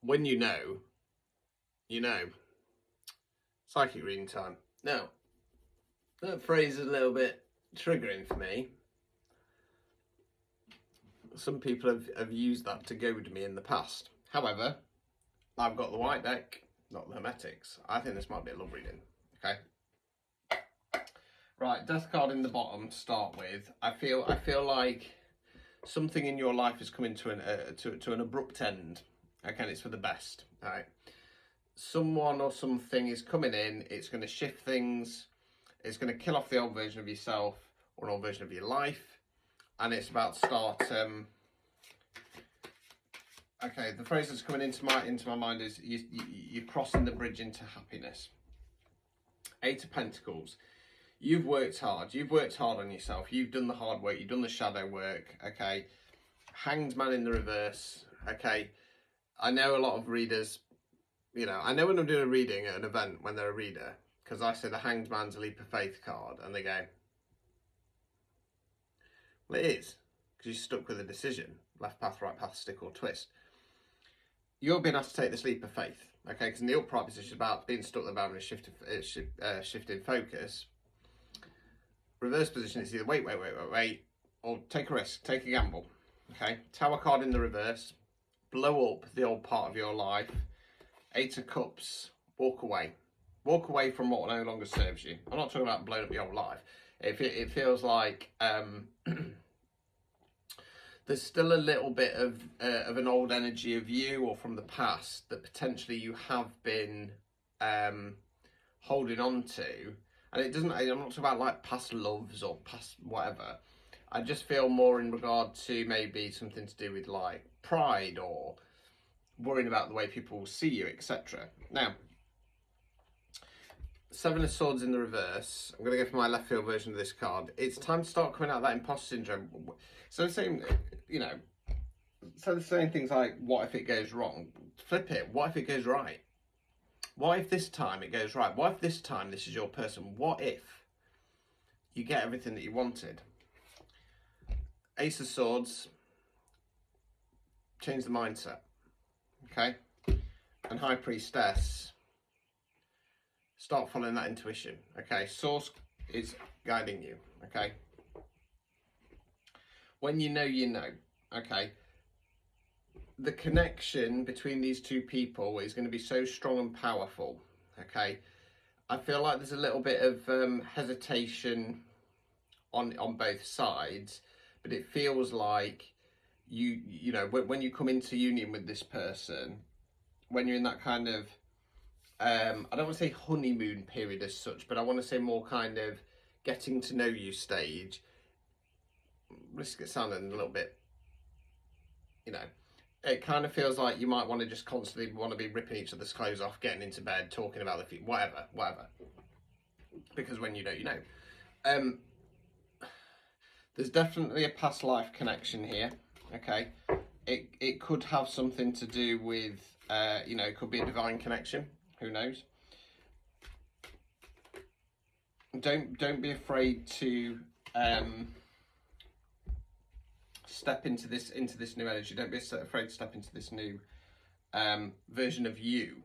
when you know, you know. Psychic reading time. Now, that phrase is a little bit triggering for me. Some people have used that to goad me in the past. However, I've got the white deck, not the Hermetics. I think this might be a love reading. Okay. Right, death card in the bottom to start with. I feel like something in your life is coming to an abrupt end. Okay, and it's for the best. All right. Someone or something is coming in. It's going to shift things. It's going to kill off the old version of yourself or an old version of your life, and it's about to start. Okay, the phrase that's coming into my mind is you're crossing the bridge into happiness. Eight of Pentacles. You've worked hard. You've worked hard on yourself. You've done the hard work. You've done the shadow work. Okay. Hanged Man in the reverse. Okay. I know a lot of readers, I know when I'm doing a reading at an event when they're a reader, because I say the Hanged Man's a leap of faith card, and they go, well, it is, because you're stuck with a decision. Left path, right path, stick or twist. You're being asked to take this leap of faith. Okay, because in the upright position is about being stuck there and shifting focus. Reverse position is either wait, or take a risk, take a gamble. Okay, Tower card in the reverse, blow up the old part of your life. Eight of Cups, walk away from what no longer serves you. I'm not talking about blowing up your whole life. It feels like there's still a little bit of an old energy of you or from the past that potentially you have been holding on to. And it doesn't, I'm not talking about like past loves or past whatever. I just feel more in regard to maybe something to do with like pride or worrying about the way people will see you, etc. Now, Seven of Swords in the reverse. I'm going to go for my left field version of this card. It's time to start coming out of that imposter syndrome. So saying, so they're saying things like, what if it goes wrong? Flip it. What if it goes right? What if this time it goes right? What if this time this is your person? What if you get everything that you wanted? Ace of Swords. Change the mindset. Okay? And High Priestess. Start following that intuition. Okay? Source is guiding you. Okay? When you know, you know. Okay? The connection between these two people is going to be so strong and powerful. Okay, I feel like there's a little bit of hesitation on both sides, but it feels like you know when you come into union with this person, when you're in that kind of I don't want to say honeymoon period as such, but I want to say more kind of getting to know you stage. Risk it sounding a little bit, it kind of feels like you might want to just constantly want to be ripping each other's clothes off, getting into bed, talking about the future, whatever. Because when you know, you know. There's definitely a past life connection here. Okay, it could have something to do with, it could be a divine connection. Who knows? Don't be afraid to step into this new energy. Don't be afraid to step into this new version of you,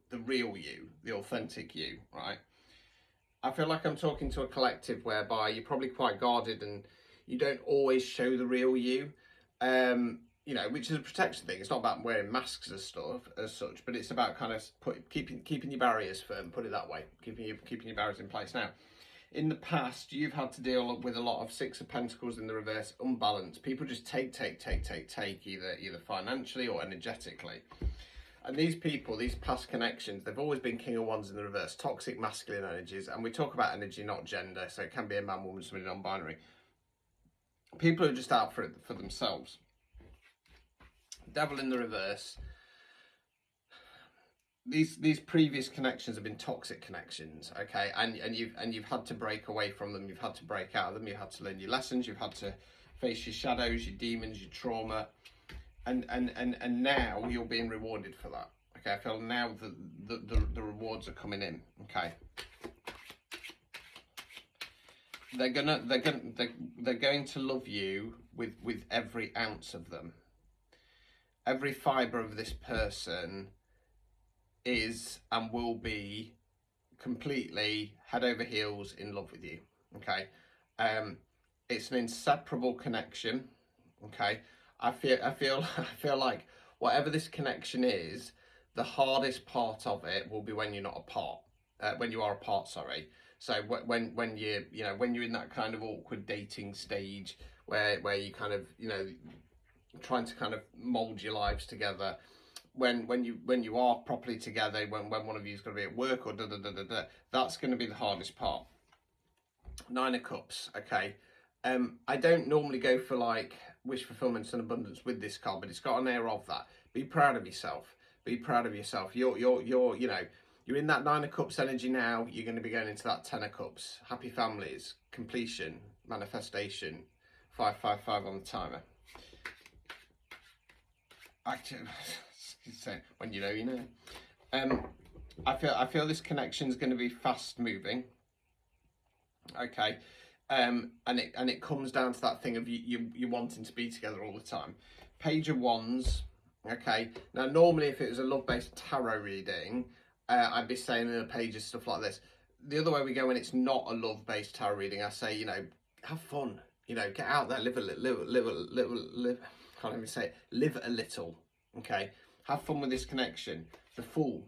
the real you, the authentic you, right? I feel like I'm talking to a collective whereby you're probably quite guarded and you don't always show the real you, which is a protection thing. It's not about wearing masks and stuff as such, but it's about kind of keeping your barriers firm, put it that way, keeping your barriers in place. Now, in the past, you've had to deal with a lot of Six of Pentacles in the reverse, unbalanced. People just take, either financially or energetically. And these people, these past connections, they've always been King of Wands in the reverse, toxic masculine energies. And we talk about energy, not gender, so it can be a man, woman, somebody non-binary. People are just out for themselves. Devil in the reverse. These previous connections have been toxic connections, okay, and you've had to break away from them. You've had to break out of them. You've had to learn your lessons. You've had to face your shadows, your demons, your trauma, and now you're being rewarded for that. Okay, I feel now the rewards are coming in. Okay, they're going to love you with every ounce of them. every fibre of this person is and will be completely head over heels in love with you. Okay, it's an inseparable connection. Okay, I feel like whatever this connection is, the hardest part of it will be when you're not apart. When you are apart, sorry. So when you're in that kind of awkward dating stage where you kind of trying to kind of mold your lives together. When you are properly together, when one of you is going to be at work or that's going to be the hardest part. Nine of Cups, okay. I don't normally go for like wish fulfillment and abundance with this card, but it's got an air of that. Be proud of yourself. Be proud of yourself. You're in that Nine of Cups energy now. You're going to be going into that Ten of Cups. Happy families, completion, manifestation. 555 on the timer. When you know, you know. I feel this connection is going to be fast moving. Okay, and it comes down to that thing of you wanting to be together all the time. Page of Wands. Okay, now normally if it was a love-based tarot reading, I'd be saying in a page of stuff like this. The other way we go when it's not a love-based tarot reading, I say, have fun. Get out there, live. Can't even say it. Live a little. Okay, have fun with this connection. The Fool,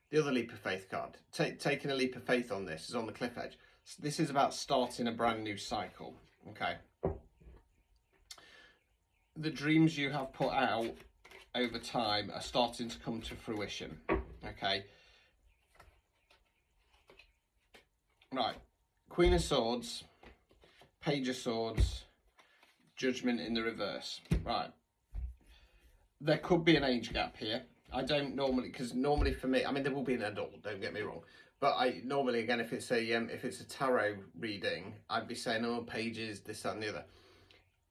the other leap of faith card. Taking a leap of faith on this is on the cliff edge. This is about starting a brand new cycle. Okay, the dreams you have put out over time are starting to come to fruition. Okay, right. Queen of Swords, Page of Swords, Judgment in the reverse. Right. There could be an age gap here. I don't normally, because normally for me, I mean, there will be an adult, don't get me wrong. But I normally, again, if it's a tarot reading, I'd be saying, oh, pages, this, that, and the other.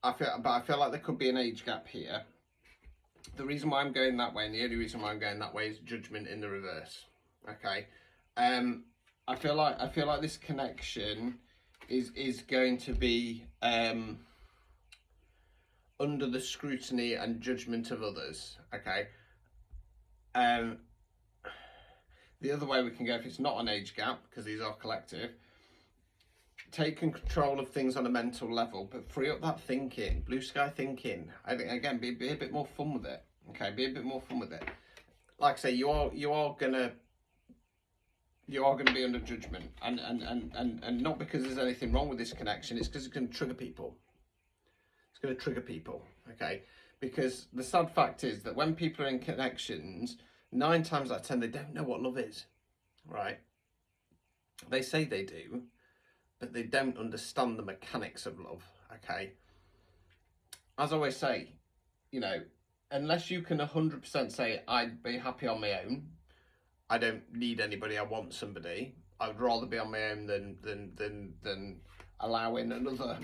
I feel like there could be an age gap here. The reason why I'm going that way, and the only reason why I'm going that way, is Judgment in the reverse. Okay. I feel like this connection is going to be under the scrutiny and judgment of others. Okay. The other way we can go, if it's not an age gap, because these are collective, taking control of things on a mental level, but free up that thinking, blue sky thinking. I think, again, be a bit more fun with it. Okay, be a bit more fun with it. Like I say, you are gonna be under judgment, and not because there's anything wrong with this connection. It's because it's going to trigger people. It's going to trigger people. Okay, because the sad fact is that when people are in connections, 9 times out of 10 they don't know what love is. Right? They say they do, but they don't understand the mechanics of love. Okay. As I always say, unless you can 100% say I'd be happy on my own, I don't need anybody, I want somebody, I would rather be on my own than allowing another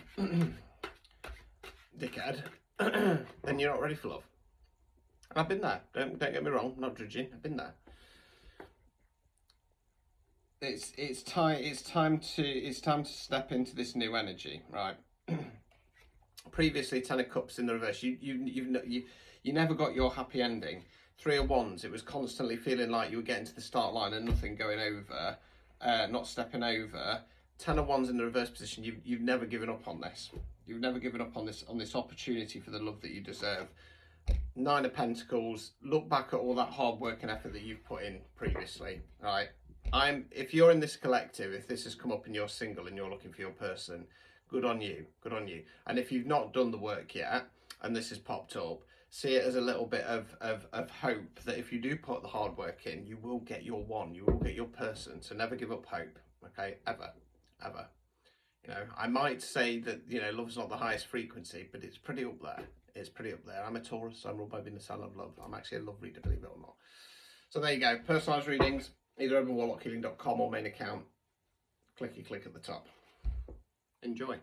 dickhead, then you're not ready for love. And I've been there. Don't get me wrong, I'm not judging. I've been there. It's time to step into this new energy, right? Previously, 10 of Cups in the reverse. You never got your happy ending. 3 of Wands. It was constantly feeling like you were getting to the start line and nothing going over, not stepping over. 10 of Wands in the reverse position. You've never given up on this. You've never given up on this opportunity for the love that you deserve. 9 of Pentacles. Look back at all that hard work and effort that you've put in previously. Right. If you're in this collective, if this has come up and you're single and you're looking for your person, good on you. Good on you. And if you've not done the work yet and this has popped up, see it as a little bit of hope that if you do put the hard work in, you will get your one, you will get your person. So never give up hope. Okay, ever. I might say that love's not the highest frequency, but it's pretty up there. It's pretty up there. I'm a Taurus, so I'm ruled by Venus. I love love. I'm actually a love reader, believe it or not. So there you go. Personalised readings, either over warlockhealing.com or main account. Click at the top. Enjoy.